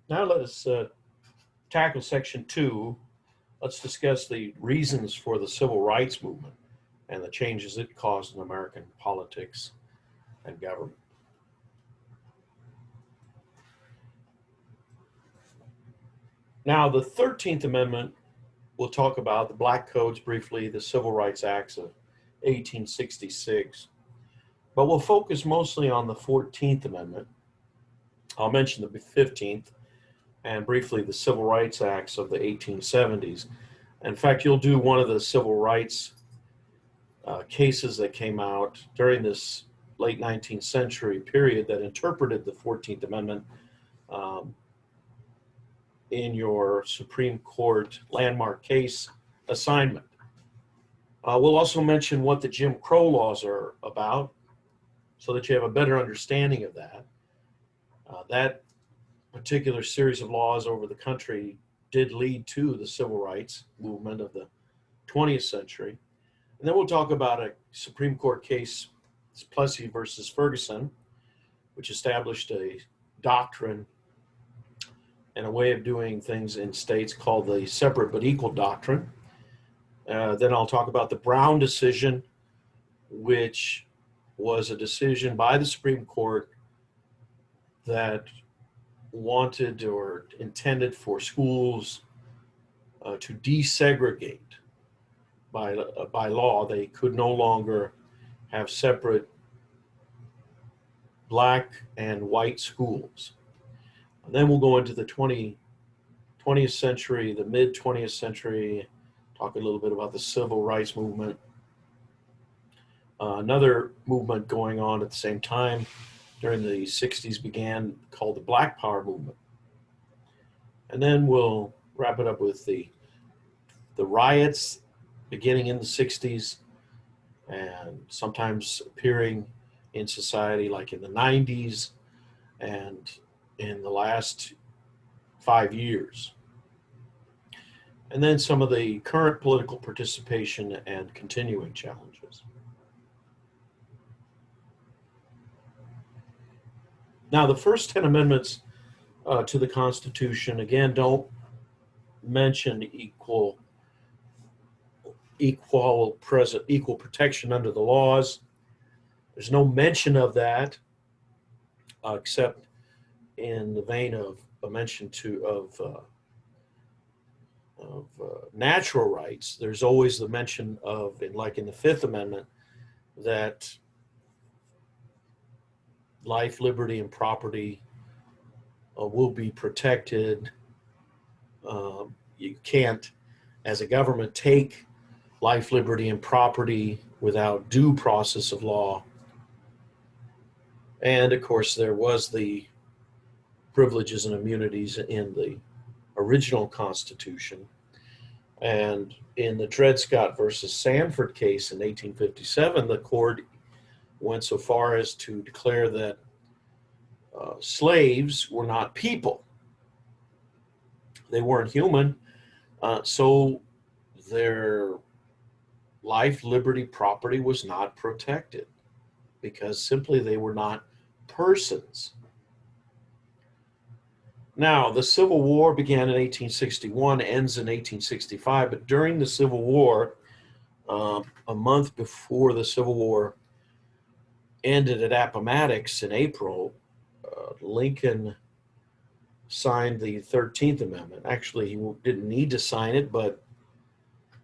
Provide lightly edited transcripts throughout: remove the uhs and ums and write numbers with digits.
Now let us tackle section 2. Let's discuss the reasons for the civil rights movement and the changes it caused in American politics and government. Now, the 13th Amendment, we'll talk about the Black Codes briefly, the Civil Rights Acts of 1866, but we'll focus mostly on the 14th Amendment. I'll mention the 15th and briefly the Civil Rights Acts of the 1870s. In fact, you'll do one of the civil rights cases that came out during this late 19th century period that interpreted the 14th Amendment um, in your Supreme Court landmark case assignment. We'll also mention what the Jim Crow laws are about so that you have a better understanding of that. That particular series of laws over the country did lead to the civil rights movement of the 20th century. And then we'll talk about a Supreme Court case, Plessy versus Ferguson, which established a doctrine and a way of doing things in states called the separate but equal doctrine. Then I'll talk about the Brown decision, which was a decision by the Supreme Court that wanted or intended for schools to desegregate by law. They could no longer have separate black and white schools. And then we'll go into the 20th century, the mid 20th century, talk a little bit about the civil rights movement. Another movement going on at the same time during the 60s began called the Black Power movement. And then we'll wrap it up with the riots beginning in the 60s and sometimes appearing in society like in the 90s and in the last 5 years. And then some of the current political participation and continuing challenges. Now, the first 10 amendments to the Constitution, again, don't mention equal protection under the laws. There's no mention of that except in the vein of a mention of natural rights. There's always the mention of, like in the Fifth Amendment, that life, liberty, and property will be protected. You can't, as a government, take life, liberty, and property without due process of law. And of course, there was the privileges and immunities in the original Constitution. And in the Dred Scott versus Sandford case in 1857, the court went so far as to declare that slaves were not people. They weren't human, so their life, liberty, property was not protected because simply they were not persons. Now, the Civil War began in 1861, ends in 1865, but during the Civil War, a month before the Civil War ended at Appomattox in April, Lincoln signed the 13th Amendment. Actually, he didn't need to sign it, but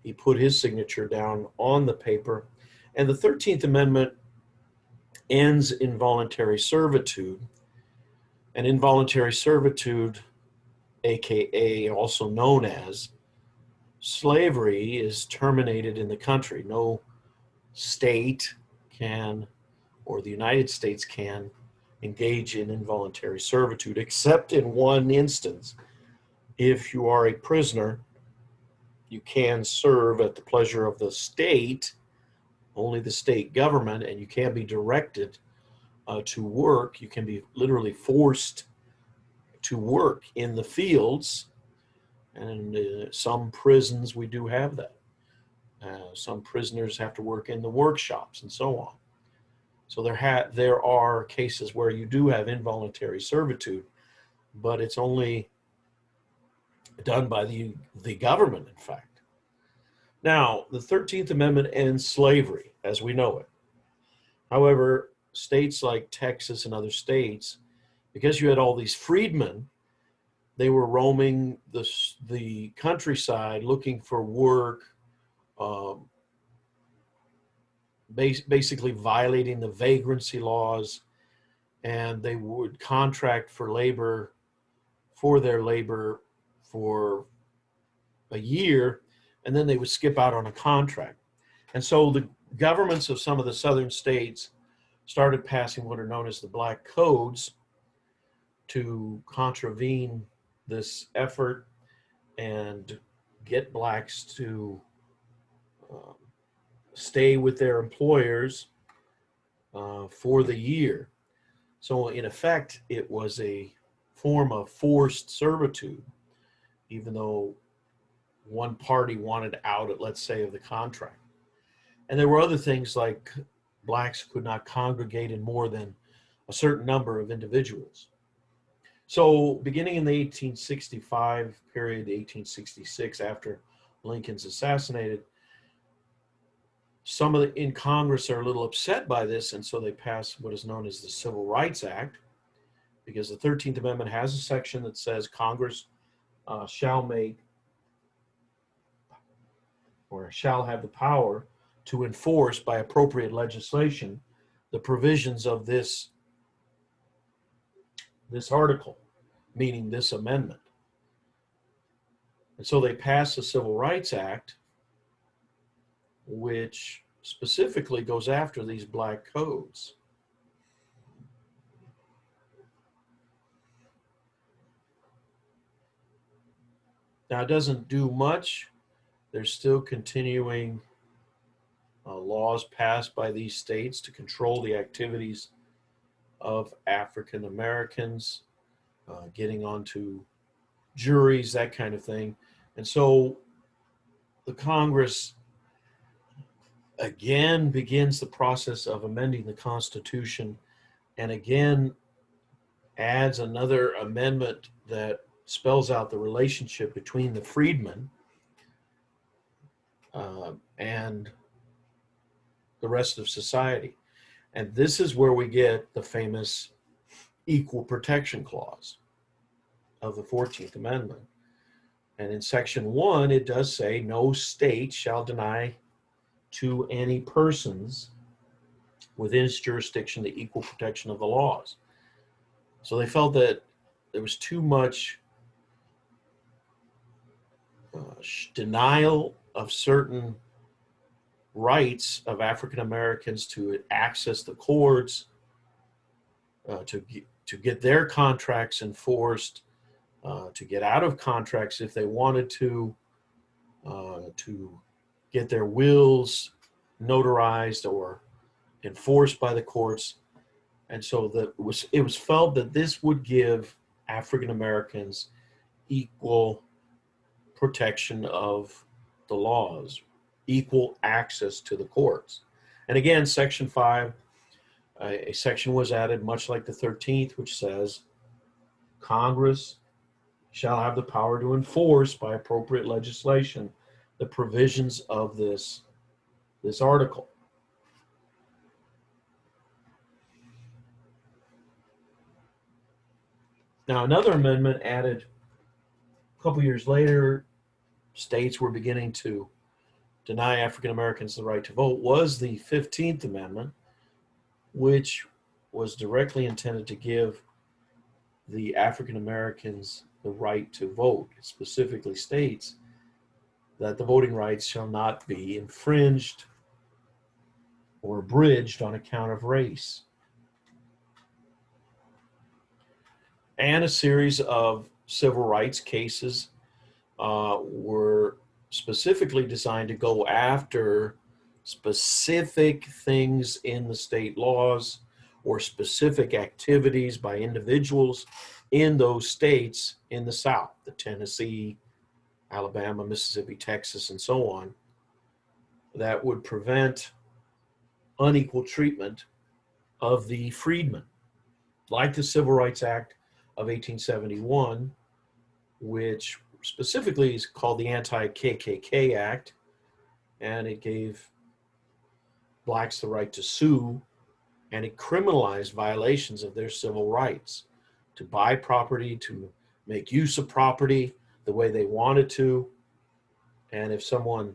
he put his signature down on the paper. And the 13th Amendment ends involuntary servitude. And involuntary servitude, aka also known as slavery, is terminated in the country. No state can, or the United States can, engage in involuntary servitude, except in one instance. If you are a prisoner, you can serve at the pleasure of the state, only the state government, and you can be directed to work. You can be literally forced to work in the fields, and some prisons we do have that. Some prisoners have to work in the workshops and so on. So there are cases where you do have involuntary servitude, but it's only done by the government, in fact. Now, the 13th Amendment ends slavery as we know it. However, states like Texas and other states, because you had all these freedmen, they were roaming the countryside looking for work, um, basically violating the vagrancy laws, and they would contract for their labor for a year, and then they would skip out on a contract. And so the governments of some of the southern states started passing what are known as the Black Codes to contravene this effort and get blacks to um, stay with their employers for the year. So, in effect, it was a form of forced servitude, even though one party wanted out, let's say, of the contract. And there were other things like blacks could not congregate in more than a certain number of individuals. So, beginning in the 1865 period, 1866, after Lincoln's assassinated, some in Congress are a little upset by this, and so they pass what is known as the Civil Rights Act, because the 13th Amendment has a section that says Congress shall make or shall have the power to enforce by appropriate legislation the provisions of this article, meaning this amendment. And so they passed the Civil Rights Act, which specifically goes after these black codes. Now, it doesn't do much. There's still continuing laws passed by these states to control the activities of African Americans, getting onto juries, that kind of thing. And so the Congress again begins the process of amending the Constitution, and again adds another amendment that spells out the relationship between the freedmen and the rest of society. And this is where we get the famous Equal Protection Clause of the 14th Amendment. And in Section 1, it does say, no state shall deny to any persons within its jurisdiction the equal protection of the laws. So they felt that there was too much denial of certain rights of African Americans to access the courts, to get their contracts enforced, to get out of contracts if they wanted to get their wills notarized or enforced by the courts. And so it was felt that this would give African Americans equal protection of the laws, equal access to the courts. And again, Section 5, a section was added, much like the 13th, which says Congress shall have the power to enforce by appropriate legislation the provisions of this article. Now, another amendment added a couple years later, states were beginning to deny African Americans the right to vote, was the 15th Amendment, which was directly intended to give the African Americans the right to vote. It specifically states that the voting rights shall not be infringed or abridged on account of race. And a series of civil rights cases were specifically designed to go after specific things in the state laws or specific activities by individuals in those states in the South, the Tennessee, Alabama, Mississippi, Texas, and so on, that would prevent unequal treatment of the freedmen, like the Civil Rights Act of 1871, which specifically is called the Anti-KKK Act, and it gave blacks the right to sue, and it criminalized violations of their civil rights to buy property, to make use of property the way they wanted to. And if someone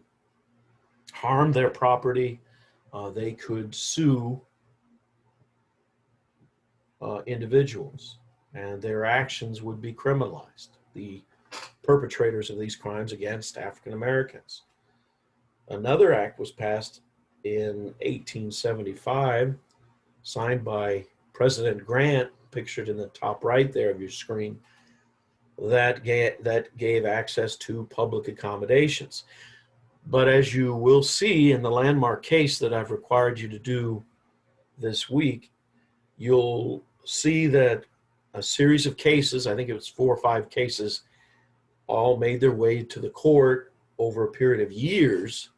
harmed their property, they could sue individuals, and their actions would be criminalized, the perpetrators of these crimes against African Americans. Another act was passed in 1875, signed by President Grant, pictured in the top right there of your screen, that gave access to public accommodations. But as you will see in the landmark case that I've required you to do this week, you'll see that a series of cases, I think it was 4 or 5 cases, all made their way to the court over a period of years.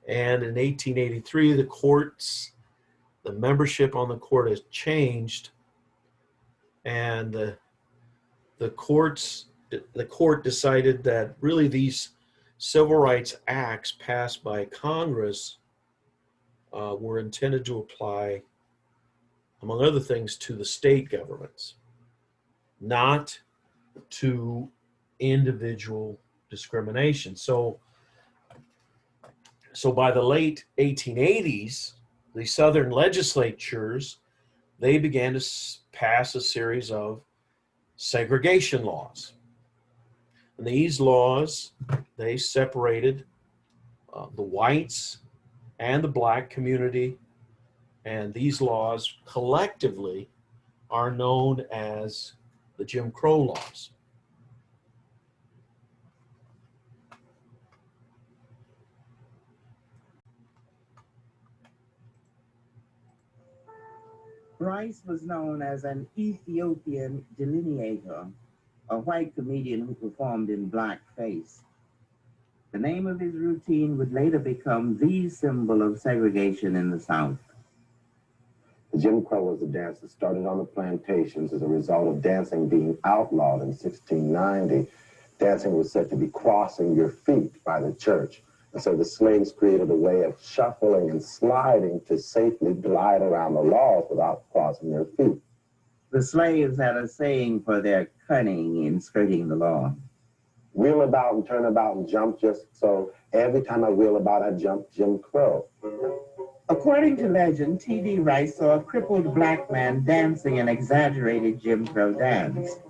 And in 1883, the membership on the court has changed, and the court decided that really these civil rights acts passed by Congress were intended to apply, among other things, to the state governments, not to individual discrimination. So by the late 1880s, the Southern legislatures, they began to pass a series of segregation laws. And these laws, they separated the whites and the black community, and these laws collectively are known as the Jim Crow laws. Rice was known as an Ethiopian delineator, a white comedian who performed in blackface. The name of his routine would later become the symbol of segregation in the South. Jim Crow was a dance that started on the plantations as a result of dancing being outlawed in 1690. Dancing was said to be crossing your feet by the church. And so the slaves created a way of shuffling and sliding to safely glide around the laws without crossing their feet. The slaves had a saying for their cunning in skirting the law. Wheel about and turn about and jump just so. Every time I wheel about, I jump Jim Crow. According to legend, T.D. Rice saw a crippled black man dancing an exaggerated Jim Crow dance.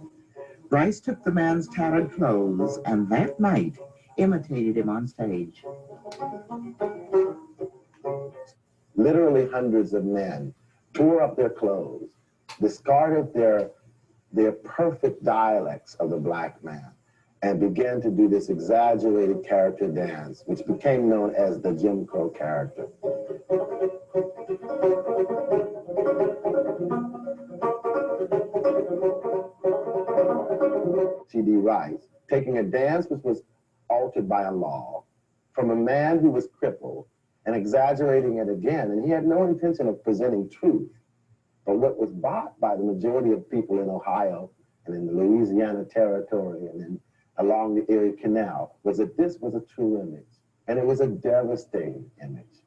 Rice took the man's tattered clothes and that night imitated him on stage. Literally hundreds of men tore up their clothes, discarded their perfect dialects of the black man, and began to do this exaggerated character dance, which became known as the Jim Crow character. T.D. Rice, taking a dance which was altered by a law from a man who was crippled and exaggerating it again, and he had no intention of presenting truth. But what was bought by the majority of people in Ohio and in the Louisiana Territory and in along the Erie Canal was that this was a true image, and it was a devastating image.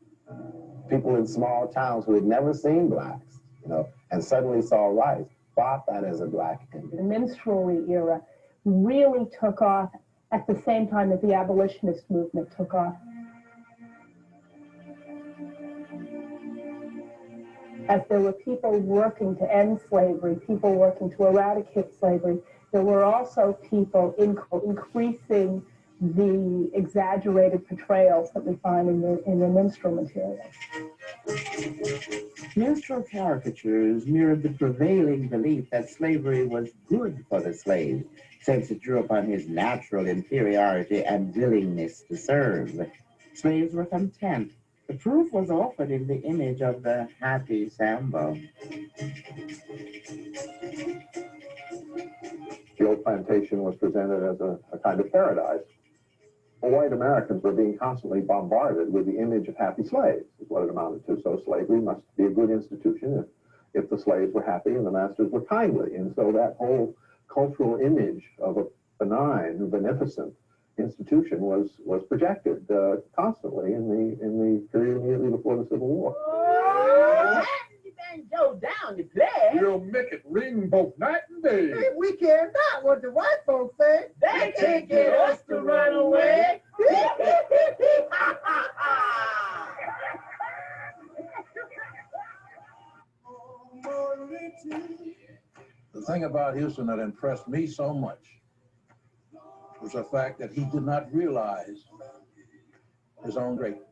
People in small towns who had never seen blacks, and suddenly saw Rice, bought that as a black image. The minstrelsy era really took off at the same time that the abolitionist movement took off. As there were people working to end slavery, people working to eradicate slavery, there were also people increasing the exaggerated portrayals that we find in the minstrel material. Minstrel caricatures mirrored the prevailing belief that slavery was good for the slave, since it drew upon his natural inferiority and willingness to serve. Slaves were content. The proof was offered in the image of the happy Sambo. The old plantation was presented as a kind of paradise. White Americans were being constantly bombarded with the image of happy slaves, is what it amounted to. So slavery must be a good institution if the slaves were happy and the masters were kindly. And so that whole cultural image of a benign or beneficent institution was projected constantly in the period immediately before the Civil War. Joe down to play. We'll make it ring both night and day. If we care not what the white folks say, they can't get us to run away. The thing about Houston that impressed me so much was the fact that he did not realize his own greatness.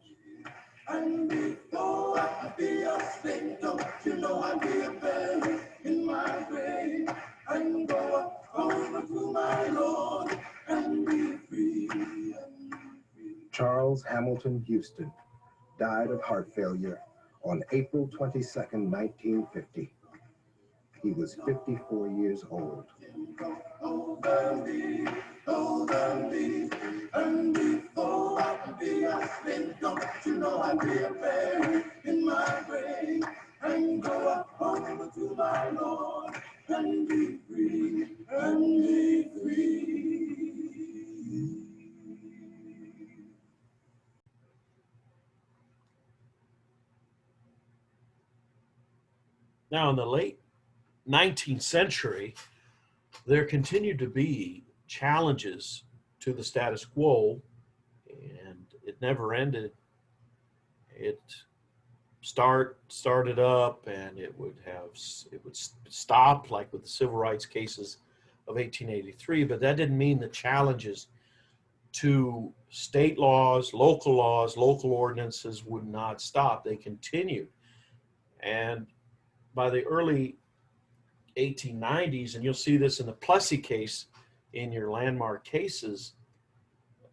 And before I be a slave, don't you know I'll be a bear in my grave and go up over to my Lord and be free. Charles Hamilton Houston died of heart failure on April 22nd, 1950. He was 54 years old. Over me, and before I be a slave, don't you know I'll be a bear in my grave and go up over to my Lord and be free, and be free. Now, in the late 19th century, there continued to be challenges to the status quo, and it never ended. It started up, and it would stop, like with the civil rights cases of 1883, but that didn't mean the challenges to state laws, local ordinances would not stop. They continued. And by the early 1890s, and you'll see this in the Plessy case in your landmark cases,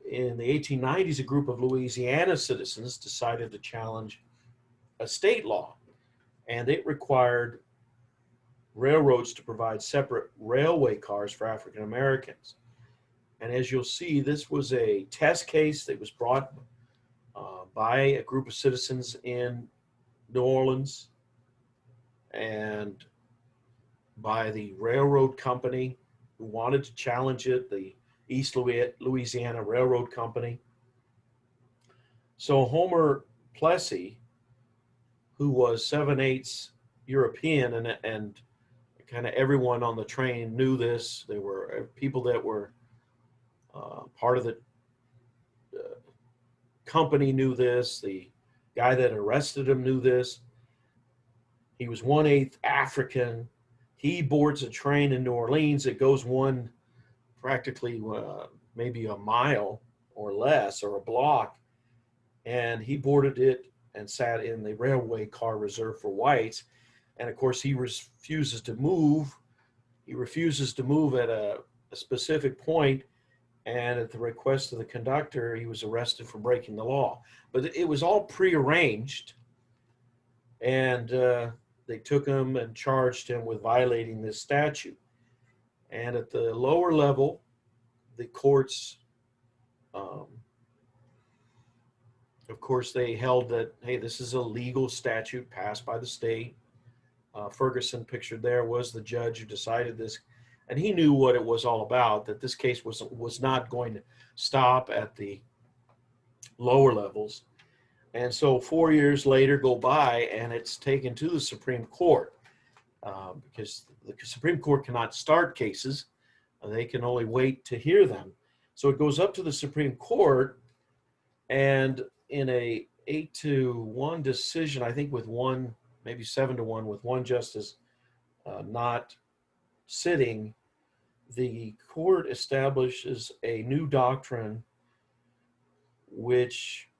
in the 1890s, a group of Louisiana citizens decided to challenge a state law, and it required railroads to provide separate railway cars for African Americans. And as you'll see, this was a test case that was brought by a group of citizens in New Orleans and by the railroad company who wanted to challenge it, the East Louisiana Railroad Company. So Homer Plessy, who was 7/8 European, and kind of everyone on the train knew this. There were people that were part of the company knew this. The guy that arrested him knew this. He was 1/8 African. He boards a train in New Orleans that goes practically maybe a mile or less, or a block, and he boarded it and sat in the railway car reserved for whites. And of course, he refuses to move. He refuses to move at a specific point, and at the request of the conductor, he was arrested for breaking the law. But it was all prearranged, and they took him and charged him with violating this statute. And at the lower level, the courts, of course, they held that, hey, this is a legal statute passed by the state. Ferguson, pictured there, was the judge who decided this, and he knew what it was all about, that this case was not going to stop at the lower levels. And so 4 years later go by, and it's taken to the Supreme Court, because the Supreme Court cannot start cases. They can only wait to hear them. So it goes up to the Supreme Court, and in a 8-1 decision, I think with one, maybe 7-1, with one justice not sitting, the court establishes a new doctrine which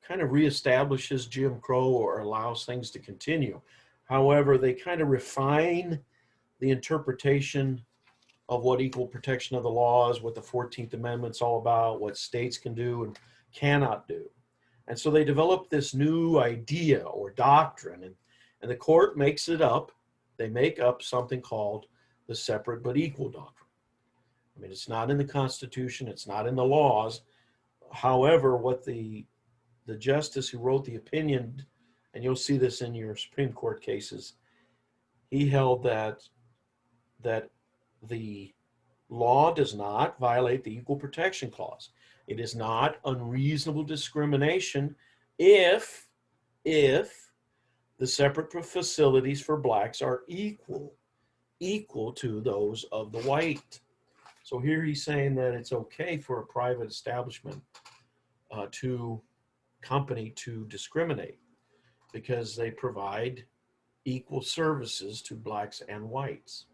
kind of reestablishes Jim Crow or allows things to continue. However, they kind of refine the interpretation of what equal protection of the law is, what the 14th Amendment's all about, what states can do and cannot do. And so they develop this new idea or doctrine, and the court makes it up. They make up something called the separate but equal doctrine. I mean, it's not in the Constitution, it's not in the laws. However, what the justice who wrote the opinion, and you'll see this in your Supreme Court cases, he held that the law does not violate the Equal Protection Clause. It is not unreasonable discrimination if the separate facilities for blacks are equal to those of the white. So here he's saying that it's okay for a private establishment company to discriminate because they provide equal services to blacks and whites.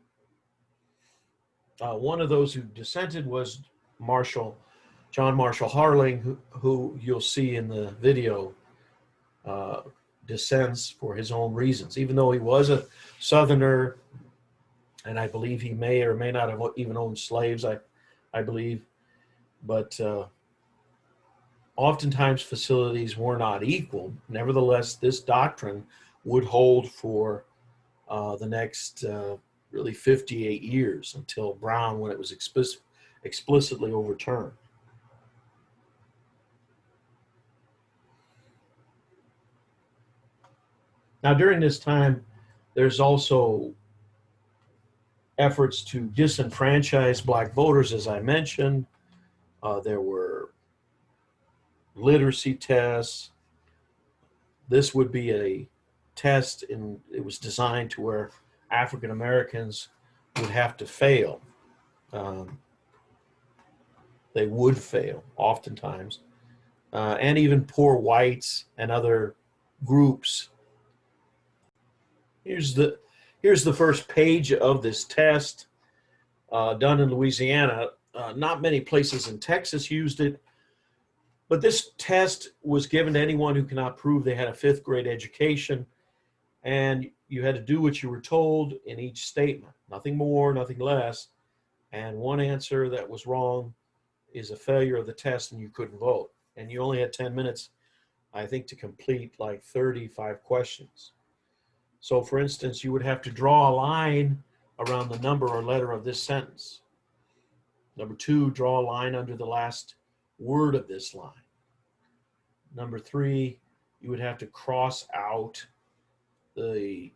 One of those who dissented was John Marshall Harling, who you'll see in the video dissents for his own reasons. Even though he was a Southerner, and I believe he may or may not have even owned slaves, I believe, but oftentimes facilities were not equal. Nevertheless, this doctrine would hold for the next really 58 years until Brown, when it was explicitly overturned. Now, during this time, there's also efforts to disenfranchise black voters, as I mentioned. There were literacy tests. This would be a test, and it was designed to where African Americans would have to fail. They would fail oftentimes, and even poor whites and other groups. Here's the first page of this test done in Louisiana. Not many places in Texas used it, but this test was given to anyone who cannot prove they had a 5th grade education, and you had to do what you were told in each statement, nothing more, nothing less, and one answer that was wrong is a failure of the test and you couldn't vote. And you only had 10 minutes, I think, to complete like 35 questions. So for instance, you would have to draw a line around the number or letter of this sentence. Number 2, draw a line under the last word of this line. Number 3, you would have to cross out the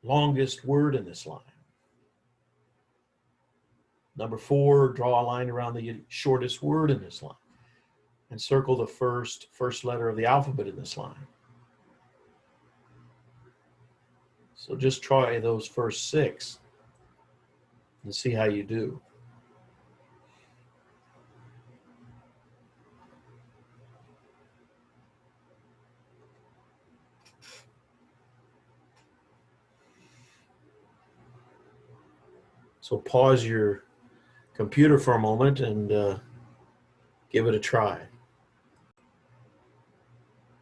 longest word in this line. Number 4, draw a line around the shortest word in this line and circle the first letter of the alphabet in this line. So just try those first 6 and see how you do. So pause your computer for a moment and give it a try.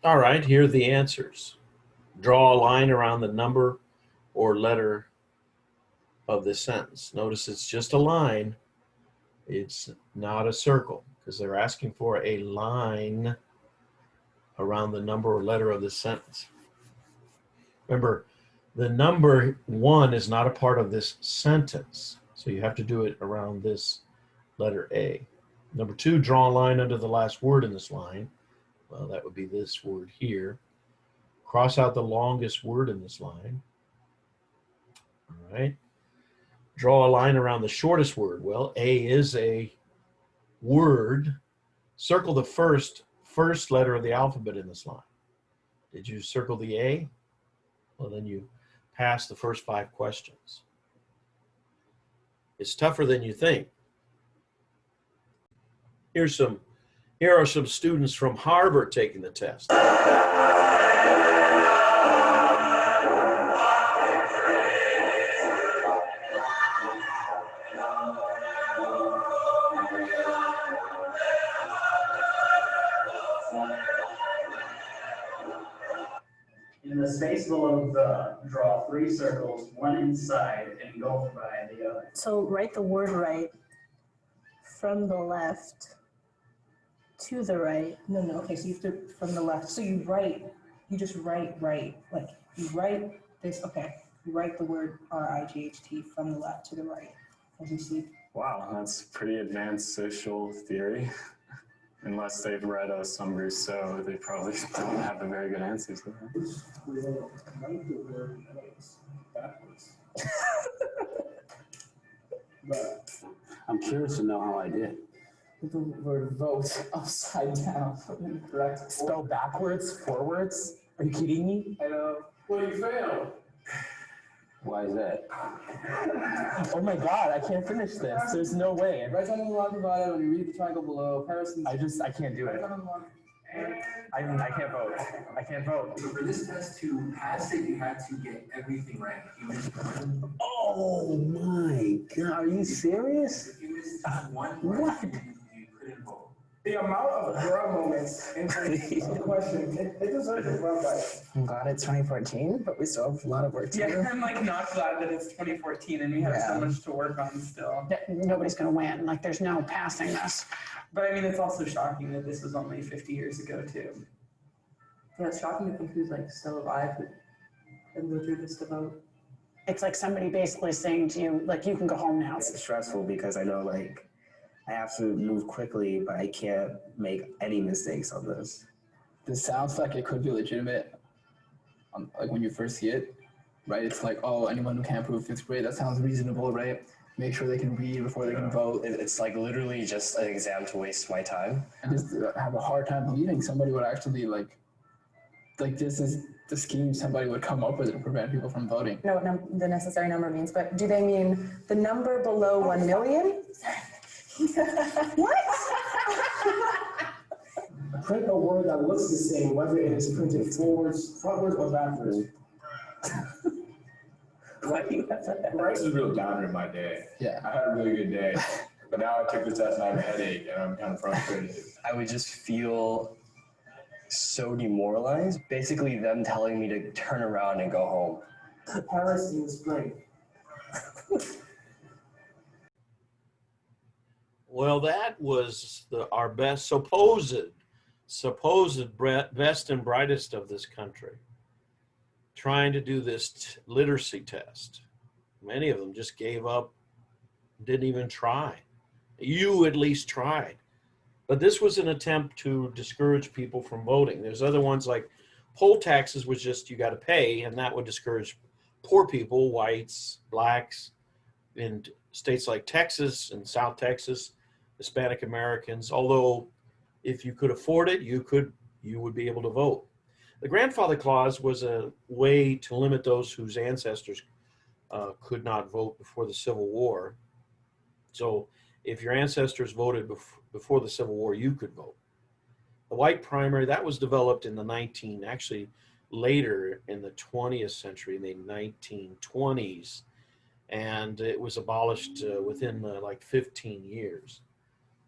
All right, here are the answers. Draw a line around the number or letter of this sentence. Notice it's just a line. It's not a circle because they're asking for a line around the number or letter of this sentence. Remember, the number 1 is not a part of this sentence, so you have to do it around this letter A. Number 2, draw a line under the last word in this line. Well, that would be this word here. Cross out the longest word in this line. All right. Draw a line around the shortest word. Well, A is a word. Circle the first letter of the alphabet in this line. Did you circle the A? Well, then you pass the first 5 questions. It's tougher than you think. Here are some students from Harvard taking the test. In the space below draw 3 circles, one inside engulfed by the other. So write the word right from the left to the right. No, okay, so you have to, from the left. So you just write right. Like you write this, okay. You write the word R-I-G-H-T from the left to the right, as you see. Wow, that's pretty advanced social theory. Unless they've read some Rousseau, they probably don't have a very good answers to that. backwards. But I'm curious to know how I did. The word vote upside down. Correct. Spell backwards, forwards. Are you kidding me? I know. Well, you failed. Why is that? Oh my god, I can't finish this. There's no way. Right on the line provided when you read the triangle below. Parsons. I can't do it. I can't vote. I can't vote. So for this test to pass it, you had to get everything right. If you missed one, Oh my God, are you serious? if you missed one What? question, you couldn't vote. The amount of bruh moments in the question, it deserves a bruh bite. I'm glad it's 2014, but we still have a lot of work to do. Yeah, I'm like not glad that it's 2014 and we have so much to work on still. Nobody's gonna win. Like, there's no passing this. But I mean, it's also shocking that this was only 50 years ago too. Yeah, it's shocking to think who's like still alive and go through this to vote. It's like somebody basically saying to you, like, you can go home now. It's stressful because I know, like, I have to move quickly, but I can't make any mistakes on this. This sounds like it could be legitimate. Like when you first see it, right? It's like, oh, anyone who can't prove fifth grade, that sounds reasonable, right? Make sure they can read before they can vote. It's like literally just an exam to waste my time. I just have a hard time believing somebody would actually like this is the scheme somebody would come up with to prevent people from voting. I know what the necessary number means, but do they mean the number below 1 million? What? Print a word that looks the same, whether it is printed frontwards or backwards. Right? This is a real downer in my day. Yeah. I had a really good day, but now I took the test and I have a headache and I'm kind of frustrated. I would just feel so demoralized. Basically them telling me to turn around and go home. Paris in the spring. Well, that was our best supposed best and brightest of this country trying to do this literacy test. Many of them just gave up, didn't even try. You at least tried. But this was an attempt to discourage people from voting. There's other ones like poll taxes was just you got to pay, and that would discourage poor people, whites, blacks, in states like Texas and South Texas, Hispanic Americans. Although if you could afford it, you would be able to vote. The grandfather clause was a way to limit those whose ancestors could not vote before the Civil War. So if your ancestors voted before the Civil War, you could vote. The white primary, that was developed in actually later in the 20th century, in the 1920s, and it was abolished within like 15 years.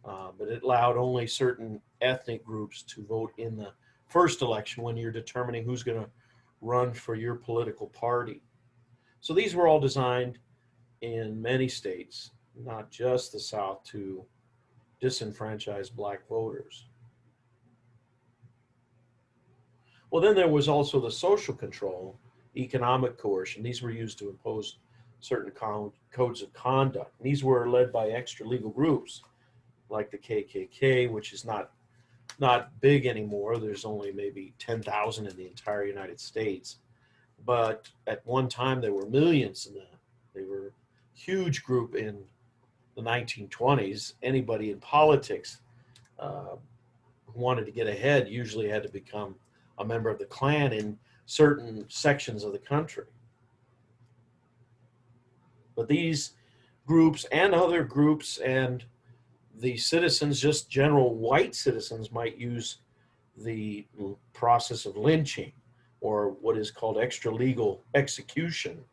But it allowed only certain ethnic groups to vote in the first election when you're determining who's going to run for your political party. So these were all designed in many states, not just the South, to disenfranchise black voters. Well, then there was also the social control, economic coercion. These were used to impose certain codes of conduct. And these were led by extra legal groups like the KKK, which is not big anymore. There's only maybe 10,000 in the entire United States. But at one time there were millions in that. They were a huge group in the 1920s. Anybody in politics who wanted to get ahead usually had to become a member of the Klan in certain sections of the country. But these groups and other groups and the citizens, just general white citizens, might use the process of lynching or what is called extralegal execution,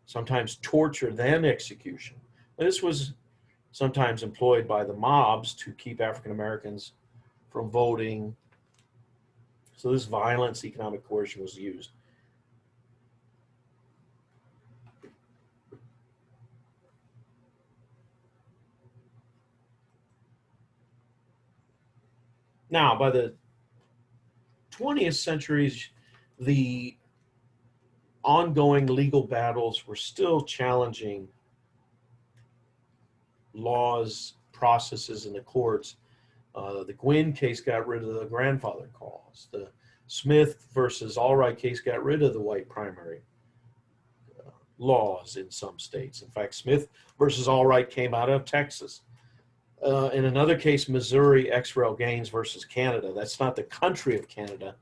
sometimes torture then execution. This was sometimes employed by the mobs to keep African Americans from voting. So this violence, economic coercion was used. Now, by the 20th centuries, the ongoing legal battles were still challenging laws, processes in the courts. The Gwynn case got rid of the grandfather clause. The Smith versus Allwright case got rid of the white primary. laws in some states. In fact, Smith versus Allwright came out of Texas. In another case, Missouri ex rel Gaines versus Canada. That's not the country of Canada.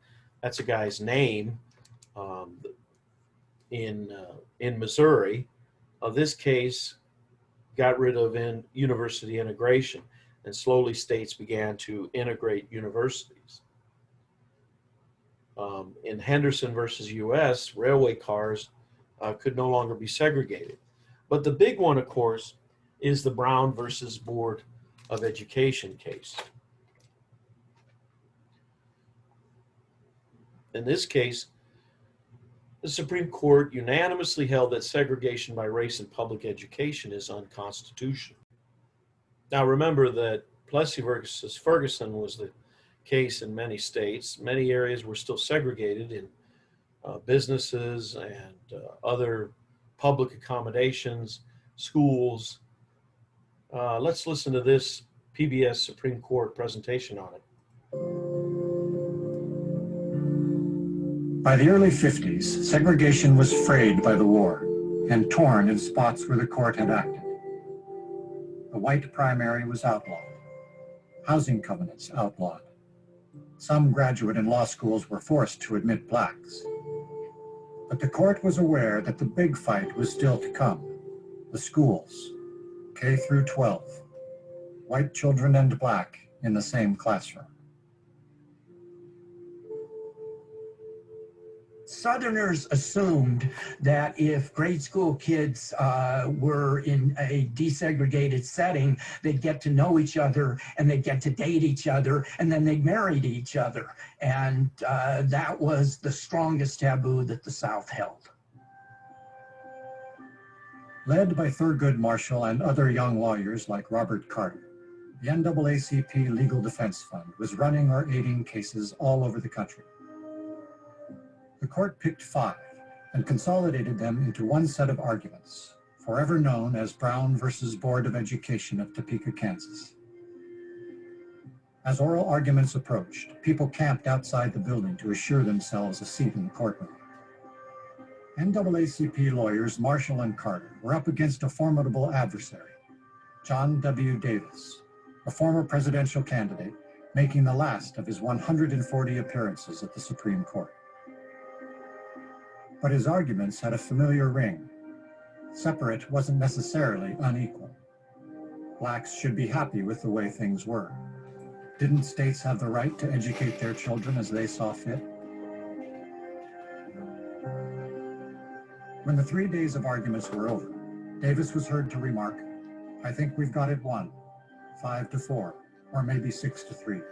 That's a guy's name in Missouri. This case got rid of university integration, and slowly states began to integrate universities. In Henderson versus U.S., railway cars could no longer be segregated. But the big one, of course, is the Brown versus Board of Education case. In this case, the Supreme Court unanimously held that segregation by race in public education is unconstitutional. Now remember that Plessy versus Ferguson was the case in many states. Many areas were still segregated in businesses and other public accommodations, schools. Let's listen to this PBS Supreme Court presentation on it. By the early 50s, segregation was frayed by the war and torn in spots where the court had acted. The white primary was outlawed. Housing covenants outlawed. Some graduate and law schools were forced to admit blacks. But the court was aware that the big fight was still to come. The schools, K through 12, white children and black in the same classroom. Southerners assumed that if grade school kids were in a desegregated setting, they'd get to know each other and they'd get to date each other and then they'd marry each other. And that was the strongest taboo that the South held. Led by Thurgood Marshall and other young lawyers like Robert Carter, the NAACP Legal Defense Fund was running or aiding cases all over the country. The court picked 5 and consolidated them into one set of arguments, forever known as Brown versus Board of Education of Topeka, Kansas. As oral arguments approached, people camped outside the building to assure themselves a seat in the courtroom. NAACP lawyers Marshall and Carter were up against a formidable adversary, John W. Davis, a former presidential candidate making the last of his 140 appearances at the Supreme Court. But his arguments had a familiar ring. Separate wasn't necessarily unequal. Blacks should be happy with the way things were. Didn't states have the right to educate their children as they saw fit? When the 3 days of arguments were over, Davis was heard to remark, "I think we've got it won, 5-4, or maybe 6-3.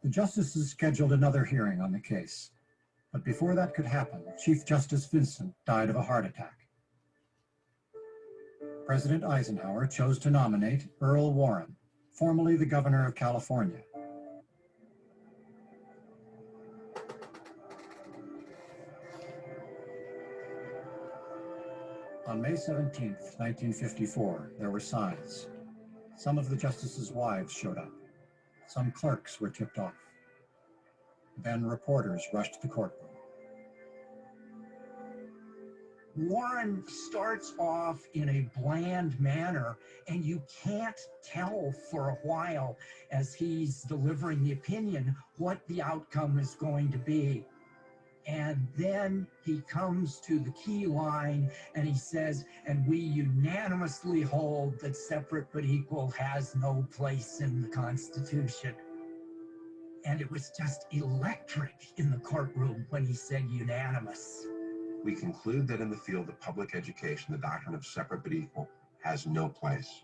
The justices scheduled another hearing on the case. But before that could happen, Chief Justice Vincent died of a heart attack. President Eisenhower chose to nominate Earl Warren, formerly the governor of California. On May 17, 1954, there were signs. Some of the justices' wives showed up. Some clerks were tipped off. Then reporters rushed the courtroom. Warren starts off in a bland manner, and you can't tell for a while as he's delivering the opinion what the outcome is going to be. And then he comes to the key line and he says, "And we unanimously hold that separate but equal has no place in the Constitution." And it was just electric in the courtroom when he said unanimous. We conclude that in the field of public education, the doctrine of separate but equal has no place.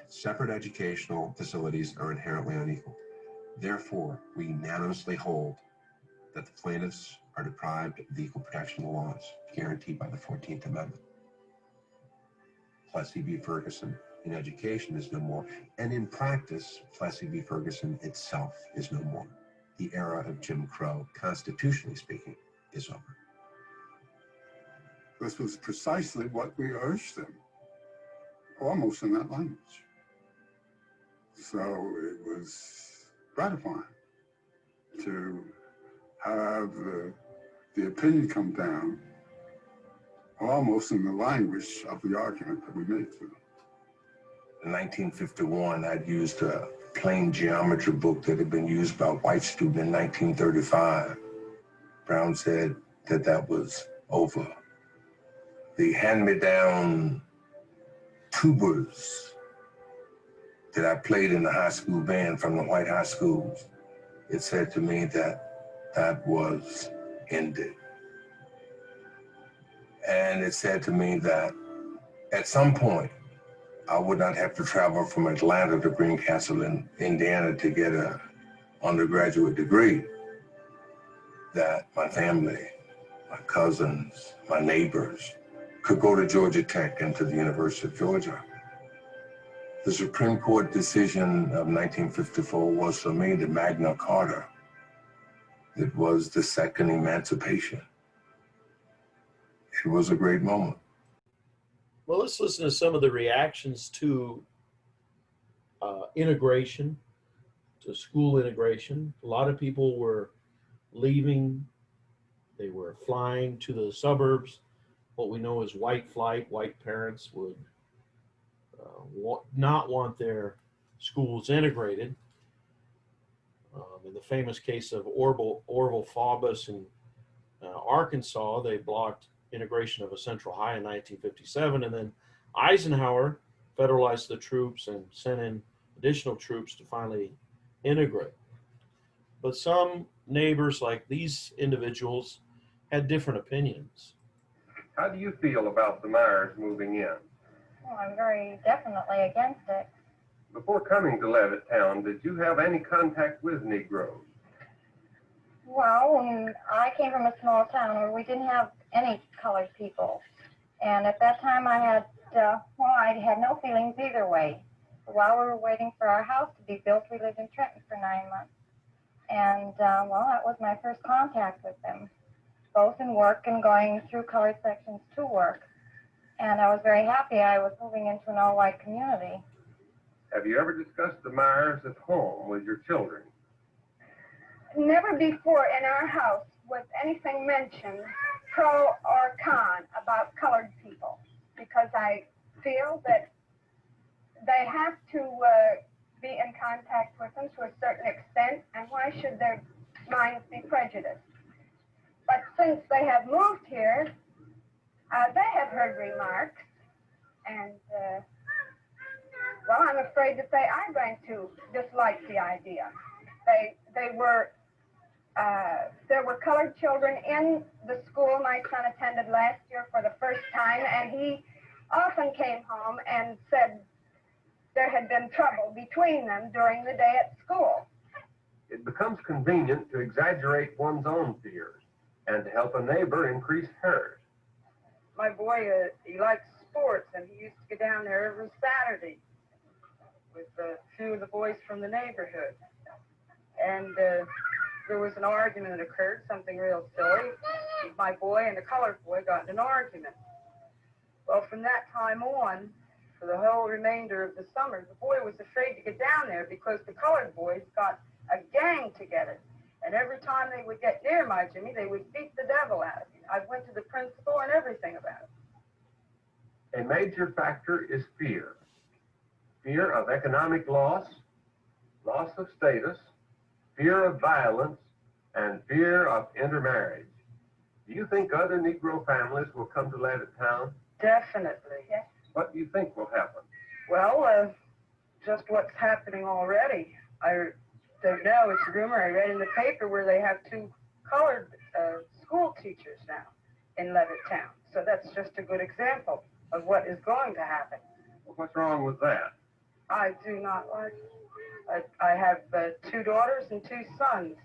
Separate educational facilities are inherently unequal. Therefore, we unanimously hold that the plaintiffs are deprived of the equal protection laws guaranteed by the 14th Amendment. Plessy v. Ferguson in education is no more, and in practice, Plessy v. Ferguson itself is no more. The era of Jim Crow, constitutionally speaking, is over. This was precisely what we urged them, almost in that language. So it was gratifying to have the opinion come down almost in the language of the argument that we made to them. In 1951, I'd used a plain geometry book that had been used by a white student in 1935. Brown said that that was over. The hand-me-down tubas that I played in the high school band from the white high schools, it said to me that that was ended. And it said to me that at some point, I would not have to travel from Atlanta to Greencastle in Indiana to get an undergraduate degree. That my family, my cousins, my neighbors could go to Georgia Tech and to the University of Georgia. The Supreme Court decision of 1954 was for me the Magna Carta. It was the second emancipation. It was a great moment. Well, let's listen to some of the reactions to integration, to school integration. A lot of people were leaving. They were flying to the suburbs. What we know is white flight. White parents would not want their schools integrated. In the famous case of Orville Faubus in Arkansas, they blocked integration of a Central High in 1957, and then Eisenhower federalized the troops and sent in additional troops to finally integrate. But some neighbors, like these individuals, had different opinions. How do you feel about the Myers moving in? Well, I'm very definitely against it. Before coming to Levittown, did you have any contact with Negroes? Well, when I came from a small town where we didn't have any colored people. And at that time I had, I had no feelings either way. While we were waiting for our house to be built, we lived in Trenton for 9 months. And, that was my first contact with them, both in work and going through colored sections to work. And I was very happy I was moving into an all-white community. Have you ever discussed the Myers at home with your children? Never before in our house was anything mentioned, pro or con, about colored people, because I feel that they have to be in contact with them to a certain extent, and why should their minds be prejudiced? But since they have moved here, they have heard remarks, and I'm afraid to say I'm going to dislike the idea. There were colored children in the school my son attended last year for the first time, and he often came home and said there had been trouble between them during the day at school. It becomes convenient to exaggerate one's own fears and to help a neighbor increase hers. My boy, he likes sports, and he used to go down there every Saturday with a few of the boys from the neighborhood. And there was an argument that occurred, something real silly. My boy and the colored boy got in an argument. Well, from that time on, for the whole remainder of the summer, the boy was afraid to get down there because the colored boys got a gang together. And every time they would get near my Jimmy, they would beat the devil out of him. I went to the principal and everything about it. A major factor is fear. Fear of economic loss, loss of status, fear of violence, and fear of intermarriage. Do you think other Negro families will come to Levittown? Definitely. Yes. What do you think will happen? Well, just what's happening already. I don't know, it's a rumor I read in the paper where they have 2 colored school teachers now in Levittown. So that's just a good example of what is going to happen. Well, what's wrong with that? I do not like it. I have 2 daughters and 2 sons.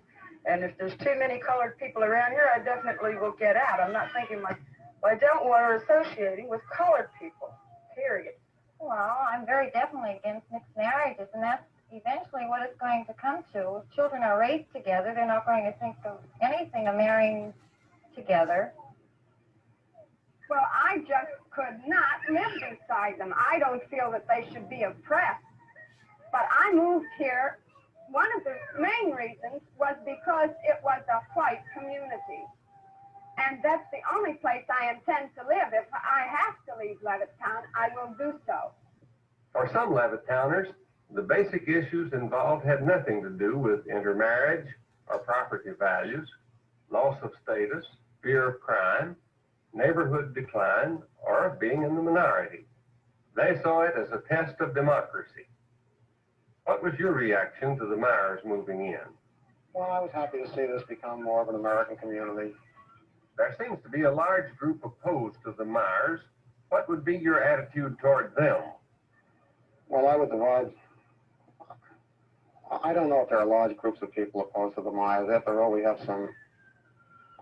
And if there's too many colored people around here, I definitely will get out. I'm not thinking I don't want her associating with colored people, period. Well, I'm very definitely against mixed marriages, and that's eventually what it's going to come to. If children are raised together, they're not going to think of anything of marrying together. Well, I just could not live beside them. I don't feel that they should be oppressed. But I moved here, one of the main reasons was because it was a white community. And that's the only place I intend to live. If I have to leave Levittown, I will do so. For some Levittowners, the basic issues involved had nothing to do with intermarriage or property values, loss of status, fear of crime, neighborhood decline, or of being in the minority. They saw it as a test of democracy. What was your reaction to the Myers moving in? Well, I was happy to see this become more of an American community. There seems to be a large group opposed to the Myers. What would be your attitude toward them? Well, I would divide. I don't know if there are large groups of people opposed to the Myers. After all, we have some,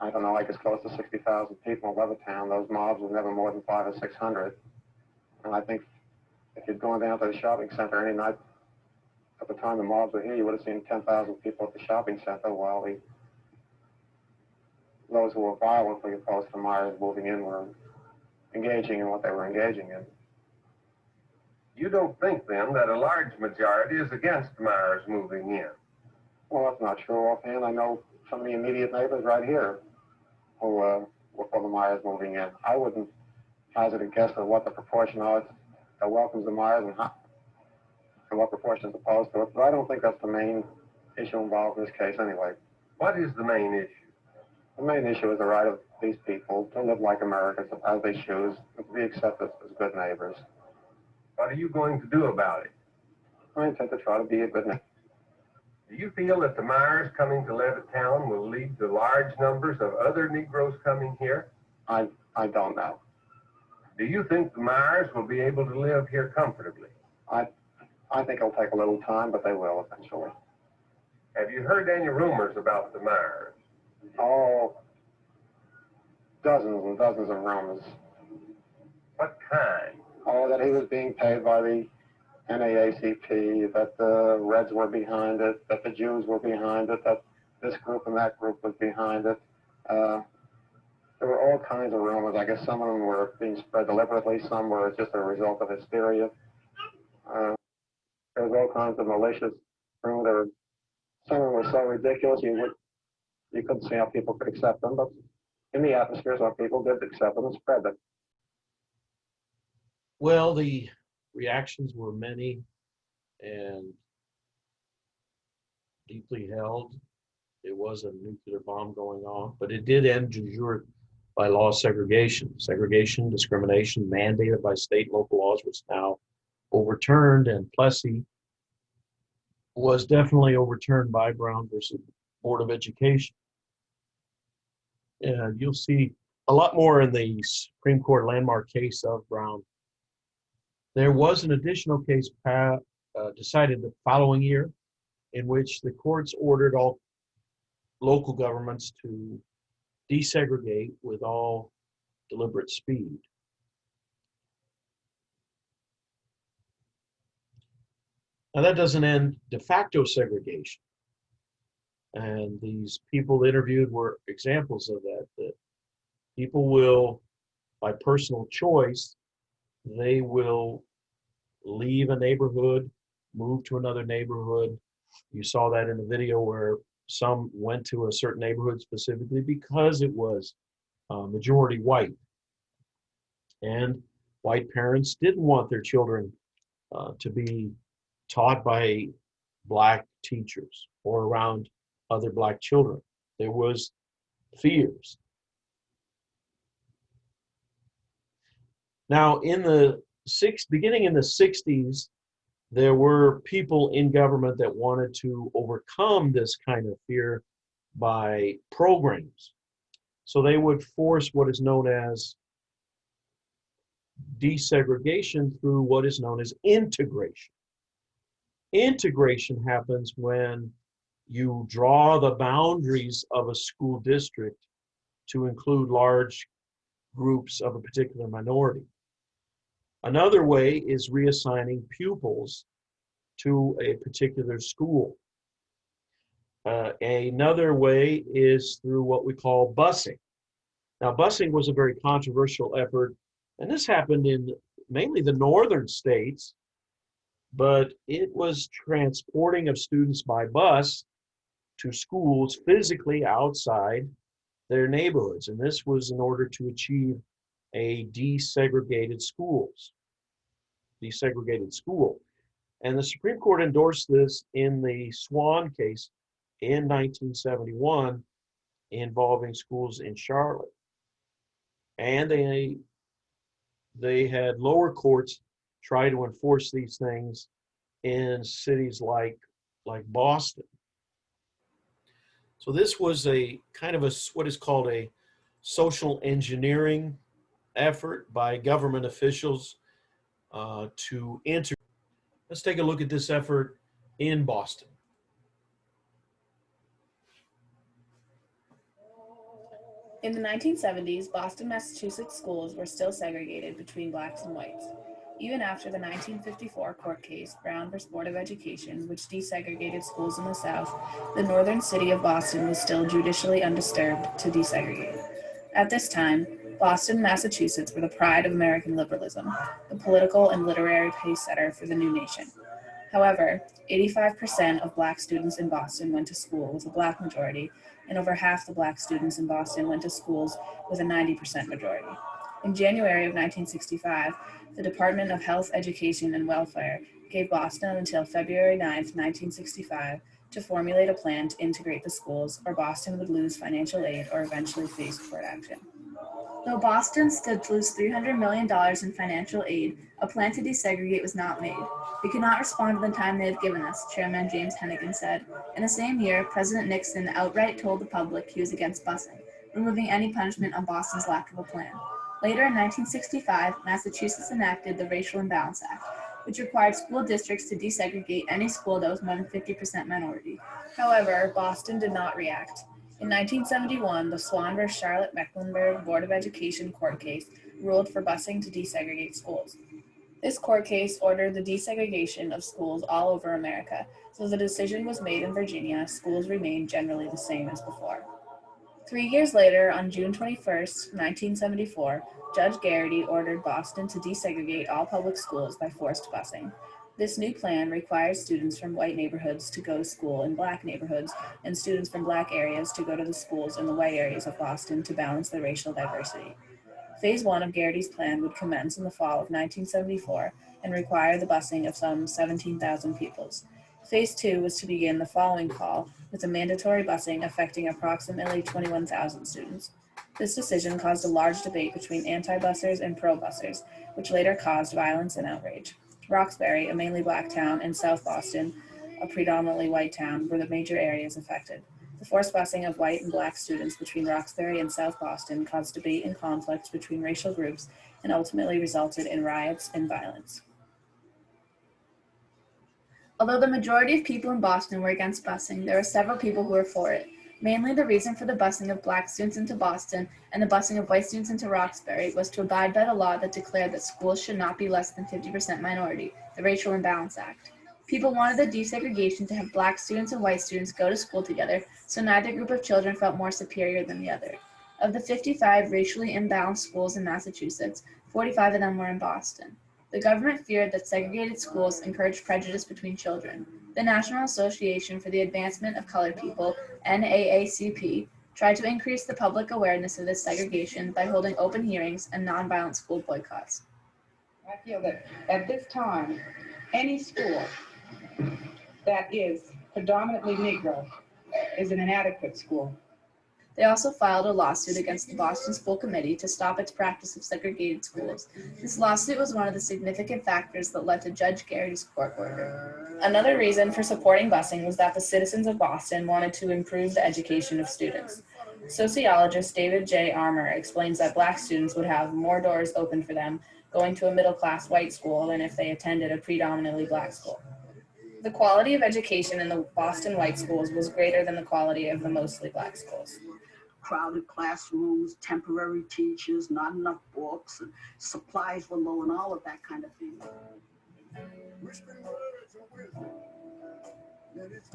I don't know, I guess close to 60,000 people in Levittown. Those mobs were never more than 500 or 600. And I think if you'd gone down to the shopping center any night at the time the mobs were here, you would have seen 10,000 people at the shopping center, while those who were violently opposed to Myers moving in were engaging in what they were engaging in. You don't think, then, that a large majority is against Myers moving in? Well, that's not true offhand. I know some of the immediate neighbors right here who were for the Myers moving in. I wouldn't hazard a guess of what the proportion is that welcomes the Myers and what proportion is opposed to it, but I don't think that's the main issue involved in this case anyway. What is the main issue? The main issue is the right of these people to live like Americans as they choose and to be accepted as good neighbors. What are you going to do about it? I intend to try to be a good neighbor. Do you feel that the Myers coming to Levittown will lead to large numbers of other Negroes coming here? I don't know. Do you think the Myers will be able to live here comfortably? I think it'll take a little time, but they will eventually. Have you heard any rumors about the Myers? Oh, dozens and dozens of rumors. What kind? Oh, that he was being paid by the NAACP, that the Reds were behind it, that the Jews were behind it, that this group and that group was behind it. There were all kinds of rumors. I guess some of them were being spread deliberately, some were just a result of hysteria. There was all kinds of malicious rumors. Some of them were so ridiculous you couldn't see how people could accept them, but in the atmosphere, some people did accept them and spread them. Well, the reactions were many and deeply held. It was a nuclear bomb going on, but it did end de jure by law segregation. Segregation, discrimination mandated by state and local laws was now overturned, and Plessy was definitely overturned by Brown versus Board of Education. And you'll see a lot more in the Supreme Court landmark case of Brown. There was an additional case decided the following year in which the courts ordered all local governments to desegregate with all deliberate speed. Now that doesn't end de facto segregation. And these people interviewed were examples of that, that people will, by personal choice, they will leave a neighborhood, move to another neighborhood. You saw that in the video where some went to a certain neighborhood specifically because it was majority white. And white parents didn't want their children to be taught by black teachers or around other black children. There was fears. Now, beginning in the 60s, there were people in government that wanted to overcome this kind of fear by programs. So they would force what is known as desegregation through what is known as integration. Integration happens when you draw the boundaries of a school district to include large groups of a particular minority. Another way is reassigning pupils to a particular school. Another way is through what we call busing. Now, busing was a very controversial effort, and this happened in mainly the northern states, but it was transporting of students by bus to schools physically outside their neighborhoods. And this was in order to achieve a desegregated school. And the Supreme Court endorsed this in the Swan case in 1971 involving schools in Charlotte. And they had lower courts try to enforce these things in cities like Boston. So this was a kind of what is called a social engineering effort by government officials to enter. Let's take a look at this effort in Boston. In the 1970s, Boston, Massachusetts schools were still segregated between blacks and whites. Even after the 1954 court case, Brown v. Board of Education, which desegregated schools in the South, the northern city of Boston was still judicially undisturbed to desegregate. At this time, Boston and Massachusetts were the pride of American liberalism, the political and literary pacesetter for the new nation. However, 85% of black students in Boston went to school with a black majority, and over half the black students in Boston went to schools with a 90% majority. In January of 1965, the Department of Health, Education, and Welfare gave Boston until February 9, 1965, to formulate a plan to integrate the schools, or Boston would lose financial aid or eventually face court action. Though Boston stood to lose $300 million in financial aid, a plan to desegregate was not made. We cannot respond to the time they have given us, Chairman James Hennigan said. In the same year, President Nixon outright told the public he was against busing, removing any punishment on Boston's lack of a plan. Later in 1965, Massachusetts enacted the Racial Imbalance Act, which required school districts to desegregate any school that was more than 50% minority. However, Boston did not react. In 1971, the Swan v. Charlotte-Mecklenburg Board of Education court case ruled for busing to desegregate schools. This court case ordered the desegregation of schools all over America, so the decision was made in Virginia. Schools remained generally the same as before. 3 years later, on June 21, 1974, Judge Garrity ordered Boston to desegregate all public schools by forced busing. This new plan requires students from white neighborhoods to go to school in black neighborhoods and students from black areas to go to the schools in the white areas of Boston to balance the racial diversity. Phase 1 of Garrity's plan would commence in the fall of 1974 and require the busing of some 17,000 pupils. Phase 2 was to begin the following fall with a mandatory busing affecting approximately 21,000 students. This decision caused a large debate between anti-bussers and pro-bussers, which later caused violence and outrage. Roxbury, a mainly black town, and South Boston, a predominantly white town, were the major areas affected. The forced busing of white and black students between Roxbury and South Boston caused debate and conflict between racial groups and ultimately resulted in riots and violence. Although the majority of people in Boston were against busing, there were several people who were for it. Mainly, the reason for the busing of black students into Boston and the busing of white students into Roxbury was to abide by the law that declared that schools should not be less than 50% minority, the Racial Imbalance Act. People wanted the desegregation to have black students and white students go to school together, so neither group of children felt more superior than the other. Of the 55 racially imbalanced schools in Massachusetts, 45 of them were in Boston. The government feared that segregated schools encouraged prejudice between children. The National Association for the Advancement of Colored People, NAACP, tried to increase the public awareness of this segregation by holding open hearings and nonviolent school boycotts. I feel that at this time, any school that is predominantly Negro is an inadequate school. They also filed a lawsuit against the Boston School Committee to stop its practice of segregated schools. This lawsuit was one of the significant factors that led to Judge Garrity's court order. Another reason for supporting busing was that the citizens of Boston wanted to improve the education of students. Sociologist David J. Armour explains that black students would have more doors open for them going to a middle-class white school than if they attended a predominantly black school. The quality of education in the Boston white schools was greater than the quality of the mostly black schools. Crowded classrooms, temporary teachers, not enough books, and supplies were low, and all of that kind of thing.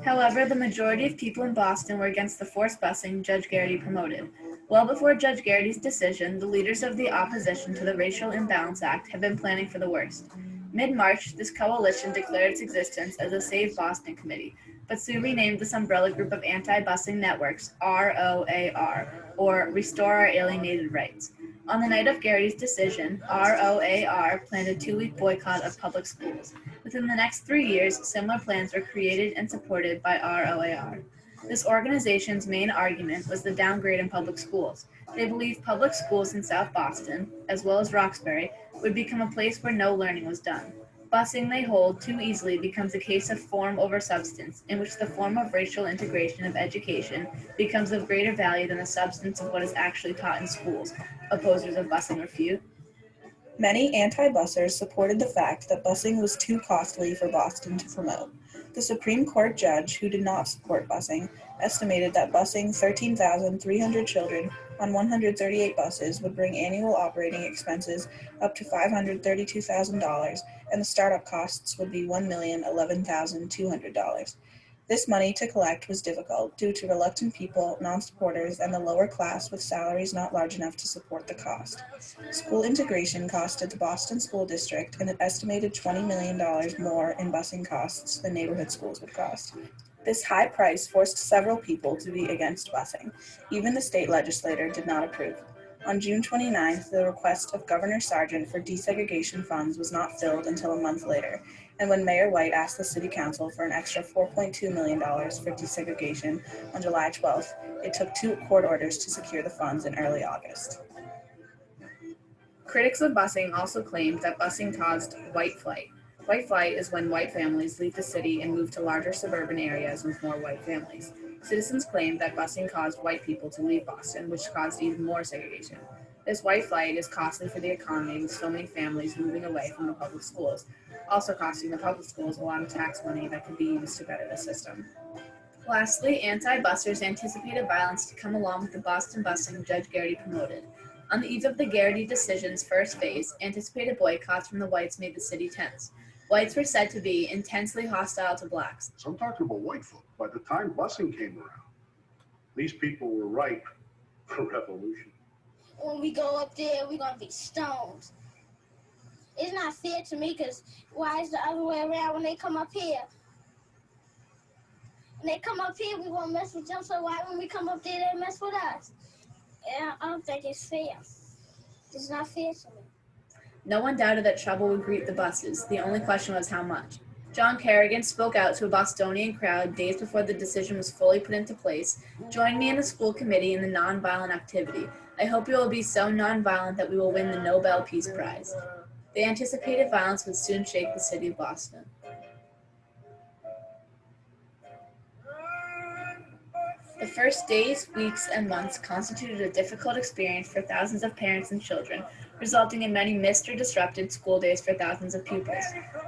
However, the majority of people in Boston were against the forced busing Judge Garrity promoted. Well before Judge Garrity's decision, the leaders of the opposition to the Racial Imbalance Act had been planning for the worst. Mid-March, this coalition declared its existence as a Save Boston Committee, but soon renamed this umbrella group of anti-busing networks ROAR, or Restore Our Alienated Rights. On the night of Garrity's decision, ROAR planned a 2-week boycott of public schools. Within the next 3 years, similar plans were created and supported by ROAR. This organization's main argument was the downgrade in public schools. They believed public schools in South Boston, as well as Roxbury, would become a place where no learning was done. Busing, they hold, too easily becomes a case of form over substance, in which the form of racial integration of education becomes of greater value than the substance of what is actually taught in schools, opposers of busing refute. Many anti-busers supported the fact that busing was too costly for Boston to promote. The Supreme Court judge, who did not support busing, estimated that busing 13,300 children on 138 buses would bring annual operating expenses up to $532,000, and the startup costs would be $1,011,200. This money to collect was difficult due to reluctant people, non-supporters, and the lower class with salaries not large enough to support the cost. School integration costed the Boston School District an estimated $20 million more in busing costs than neighborhood schools would cost. This high price forced several people to be against busing. Even the state legislature did not approve. On June 29th, the request of Governor Sargent for desegregation funds was not filled until a month later, and when Mayor White asked the City Council for an extra $4.2 million for desegregation on July 12th, it took 2 court orders to secure the funds in early August. Critics of busing also claimed that busing caused white flight. White flight is when white families leave the city and move to larger suburban areas with more white families. Citizens claimed that busing caused white people to leave Boston, which caused even more segregation. This white flight is costly for the economy, with so many families moving away from the public schools, also costing the public schools a lot of tax money that could be used to better the system. Lastly, anti-busers anticipated violence to come along with the Boston busing Judge Garrity promoted. On the eve of the Garrity decision's first phase, anticipated boycotts from the whites made the city tense. Whites were said to be intensely hostile to blacks. So I'm talking about white folk. By the time busing came around, these people were ripe for revolution. When we go up there, we're going to be stoned. It's not fair to me, because why is the other way around when they come up here? When they come up here, we won't mess with them, so why when we come up there, they mess with us? Yeah, I don't think it's fair. It's not fair to me. No one doubted that trouble would greet the buses. The only question was how much. John Kerrigan spoke out to a Bostonian crowd days before the decision was fully put into place. Join me in the school committee in the nonviolent activity. I hope you will be so nonviolent that we will win the Nobel Peace Prize. The anticipated violence would soon shake the city of Boston. The first days, weeks, and months constituted a difficult experience for thousands of parents and children, resulting in many missed or disrupted school days for thousands of pupils.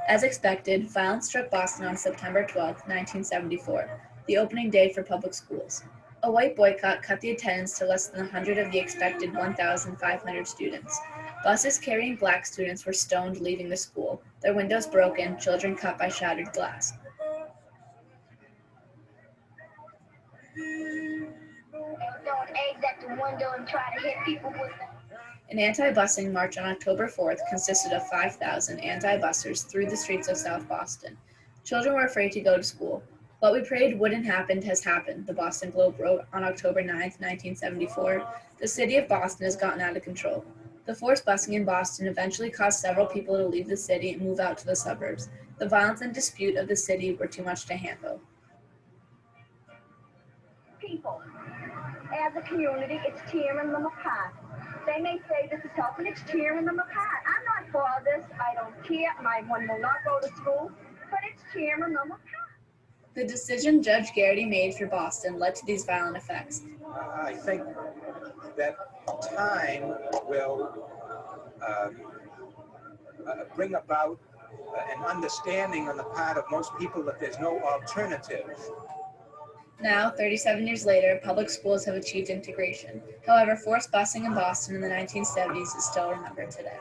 As expected, violence struck Boston on September 12, 1974, the opening day for public schools. A white boycott cut the attendance to less than 100 of the expected 1,500 students. Buses carrying black students were stoned leaving the school, their windows broken, children cut by shattered glass. Throwing eggs at the window and try to hit people with them. An anti-busing march on October 4th consisted of 5,000 anti-busers through the streets of South Boston. Children were afraid to go to school. What we prayed wouldn't happen has happened, the Boston Globe wrote on October 9, 1974. The city of Boston has gotten out of control. The forced busing in Boston eventually caused several people to leave the city and move out to the suburbs. The violence and dispute of the city were too much to handle. People, as a community, it's tearing them apart. They may say this is helping, it's tearing them apart. I'm not for this, I don't care, my one will not go to school, but it's tearing them apart. The decision Judge Garrity made for Boston led to these violent effects. I think that time will bring about an understanding on the part of most people that there's no alternative. Now, 37 years later, public schools have achieved integration. However, forced busing in Boston in the 1970s is still remembered today.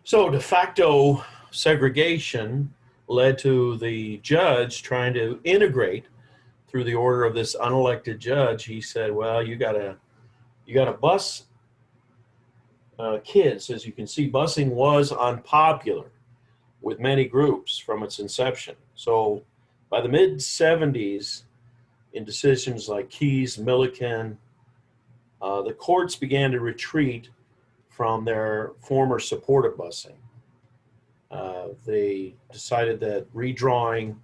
So de facto segregation led to the judge trying to integrate through the order of this unelected judge. He said, well, you gotta bus kids. As you can see, busing was unpopular with many groups from its inception. So by the mid 70s, in decisions like Keyes, Milliken, the courts began to retreat from their former support of busing. They decided that redrawing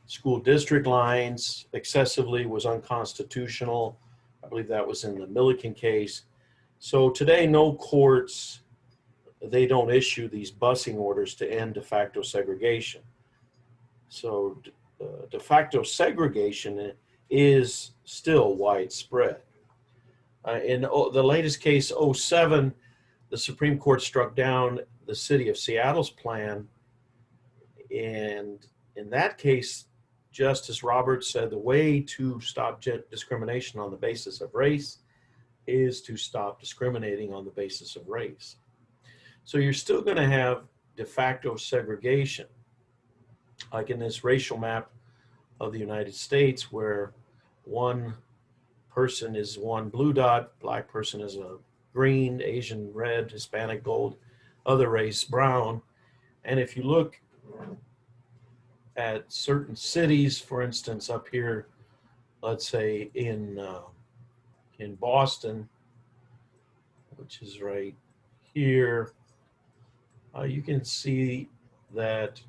school district lines excessively was unconstitutional. I believe that was in the Milliken case. So today, no courts, they don't issue these busing orders to end de facto segregation. So de facto segregation is still widespread. In the latest case, 07, the Supreme Court struck down the city of Seattle's plan. And in that case, Justice Roberts said the way to stop discrimination on the basis of race is to stop discriminating on the basis of race. So you're still going to have de facto segregation, like in this racial map of the United States, where one person is one blue dot, black person is a green, Asian red, Hispanic gold, other race brown. And if you look at certain cities, for instance, up here, let's say in Boston, which is right here, you can see that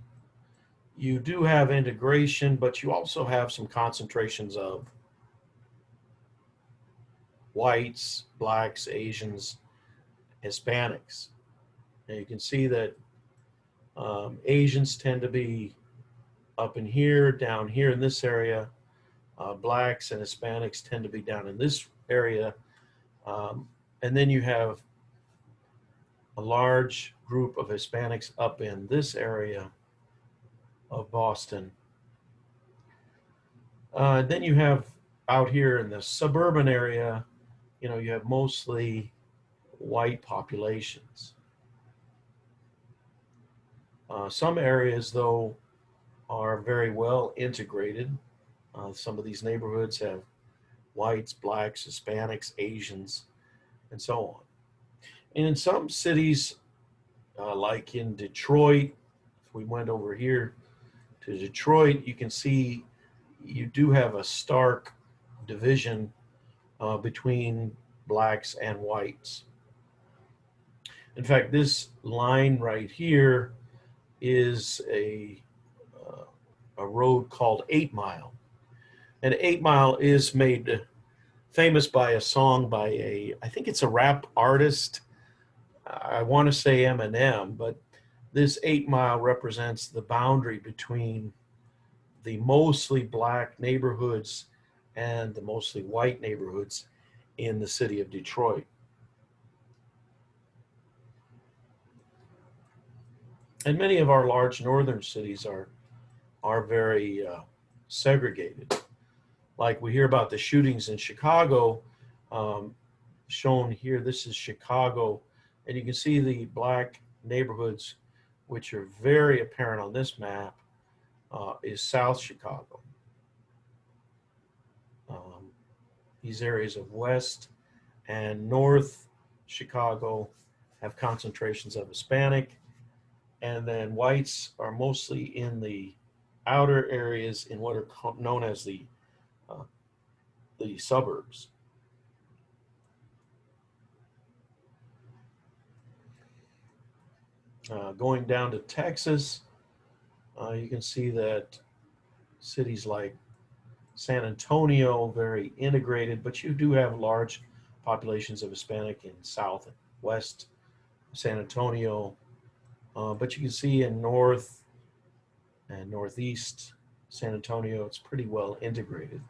you do have integration, but you also have some concentrations of whites, blacks, Asians, Hispanics. And you can see that Asians tend to be up in here, down here in this area. Blacks and Hispanics tend to be down in this area. And then you have a large group of Hispanics up in this area of Boston. Then you have out here in the suburban area, you know, you have mostly white populations. Some areas, though, are very well integrated. Some of these neighborhoods have whites, blacks, Hispanics, Asians, and so on. And in some cities, like in Detroit, if we went over here to Detroit, you can see you do have a stark division between blacks and whites. In fact, this line right here is a road called 8 Mile. And 8 Mile is made famous by a song by I think it's a rap artist. I want to say Eminem, but this 8 Mile represents the boundary between the mostly black neighborhoods and the mostly white neighborhoods in the city of Detroit. And many of our large northern cities are very segregated. Like we hear about the shootings in Chicago, shown here. This is Chicago, and you can see the black neighborhoods, which are very apparent on this map, is South Chicago. These areas of West and North Chicago have concentrations of Hispanic, and then whites are mostly in the outer areas in what are known as the suburbs. Going down to Texas, you can see that cities like San Antonio, very integrated, but you do have large populations of Hispanic in South and West San Antonio. But you can see in North and Northeast San Antonio, it's pretty well integrated.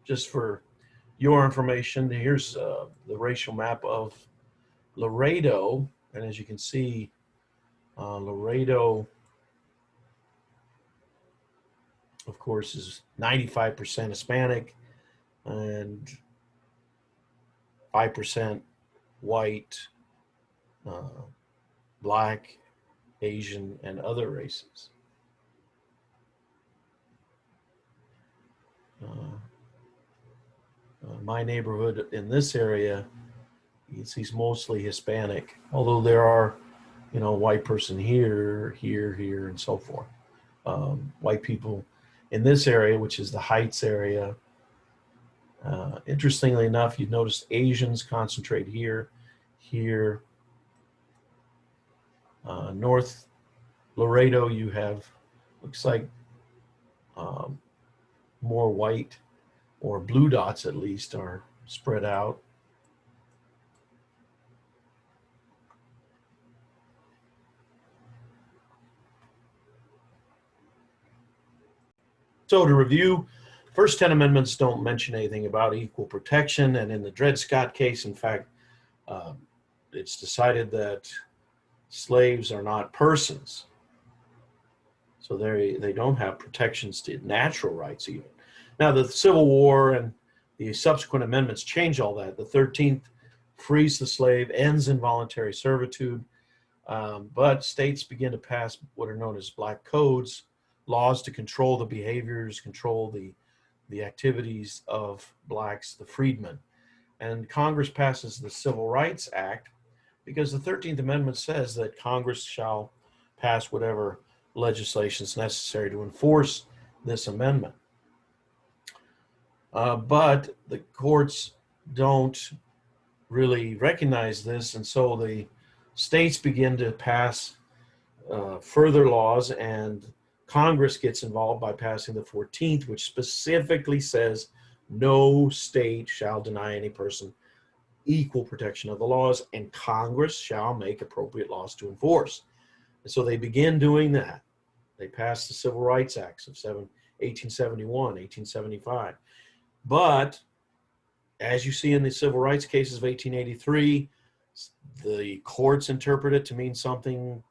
Just for your information, here's the racial map of Laredo. And as you can see, Laredo of course, is 95% Hispanic and 5% white, black, Asian, and other races. My neighborhood in this area, he's mostly Hispanic, although there are, you know, white person here, and so forth. White people in this area, which is the Heights area. Interestingly enough, you'd notice Asians concentrate here. North Laredo, you have, looks like more white, or blue dots at least, are spread out. So to review, first 10 amendments don't mention anything about equal protection, and in the Dred Scott case, in fact, it's decided that slaves are not persons. So they don't have protections to natural rights even. Now, the Civil War and the subsequent amendments change all that. The 13th frees the slave, ends involuntary servitude, but states begin to pass what are known as black codes, laws to control the behaviors, control the activities of blacks, the freedmen. And Congress passes the Civil Rights Act because the 13th Amendment says that Congress shall pass whatever legislation is necessary to enforce this amendment. But the courts don't really recognize this, and so the states begin to pass further laws, and Congress gets involved by passing the 14th, which specifically says no state shall deny any person equal protection of the laws, and Congress shall make appropriate laws to enforce. And so they begin doing that. They passed the Civil Rights Acts of 1871, 1875. But as you see in the civil rights cases of 1883, the courts interpret it to mean something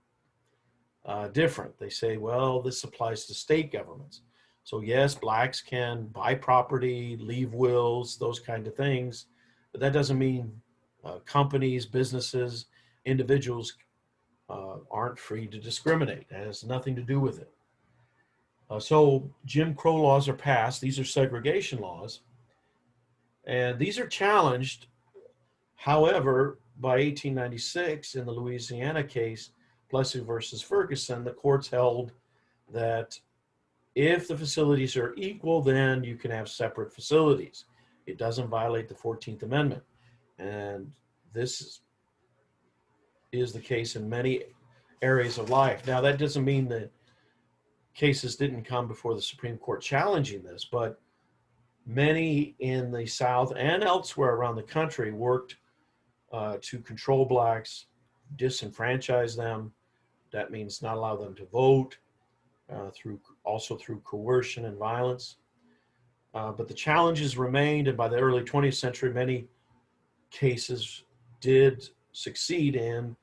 different. They say, well, this applies to state governments. So yes, blacks can buy property, leave wills, those kind of things, but that doesn't mean companies, businesses, individuals aren't free to discriminate. It has nothing to do with it. So Jim Crow laws are passed. These are segregation laws. And these are challenged. However, by 1896, in the Louisiana case, Plessy versus Ferguson, the courts held that if the facilities are equal, then you can have separate facilities. It doesn't violate the 14th Amendment. And this is the case in many areas of life. Now, that doesn't mean that cases didn't come before the Supreme Court challenging this, but many in the South and elsewhere around the country worked to control blacks, disenfranchise them. That means not allow them to vote, also through coercion and violence. But the challenges remained, and by the early 20th century, many cases did succeed in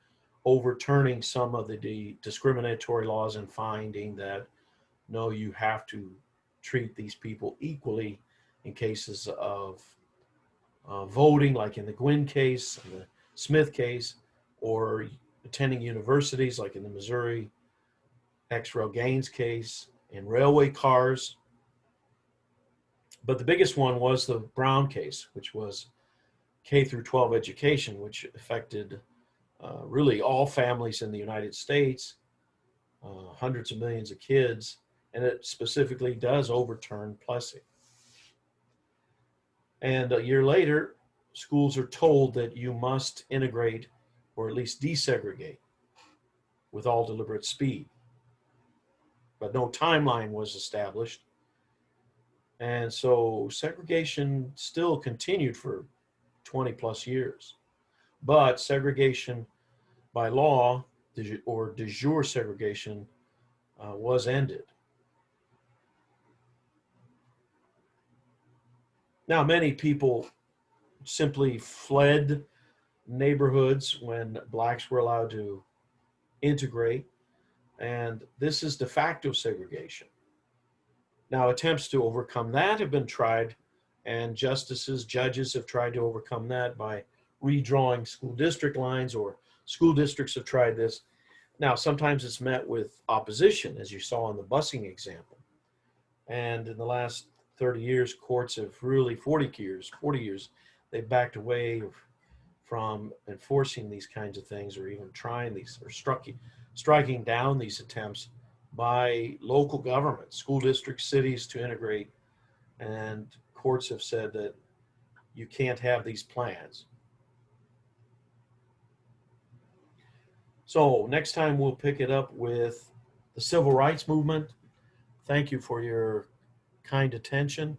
overturning some of the discriminatory laws and finding that, no, you have to treat these people equally in cases of voting, like in the Gwynn case, and the Smith case, or attending universities, like in the Missouri X. Rail Gaines case, in railway cars. But the biggest one was the Brown case, which was K through 12 education, which affected really all families in the United States, hundreds of millions of kids, and it specifically does overturn Plessy. And a year later, schools are told that you must integrate or at least desegregate with all deliberate speed. But no timeline was established. And so segregation still continued for 20 plus years. But segregation by law, or de jure segregation, was ended. Now, many people simply fled neighborhoods when blacks were allowed to integrate, and this is de facto segregation. Now, attempts to overcome that have been tried, and justices, judges have tried to overcome that by redrawing school district lines, or school districts have tried this. Now, sometimes it's met with opposition, as you saw in the busing example. And in the last 30 years, courts have really, 40 years, they've backed away from enforcing these kinds of things, or even trying these, or striking down these attempts by local governments, school districts, cities to integrate. And courts have said that you can't have these plans. So next time we'll pick it up with the civil rights movement. Thank you for your kind attention.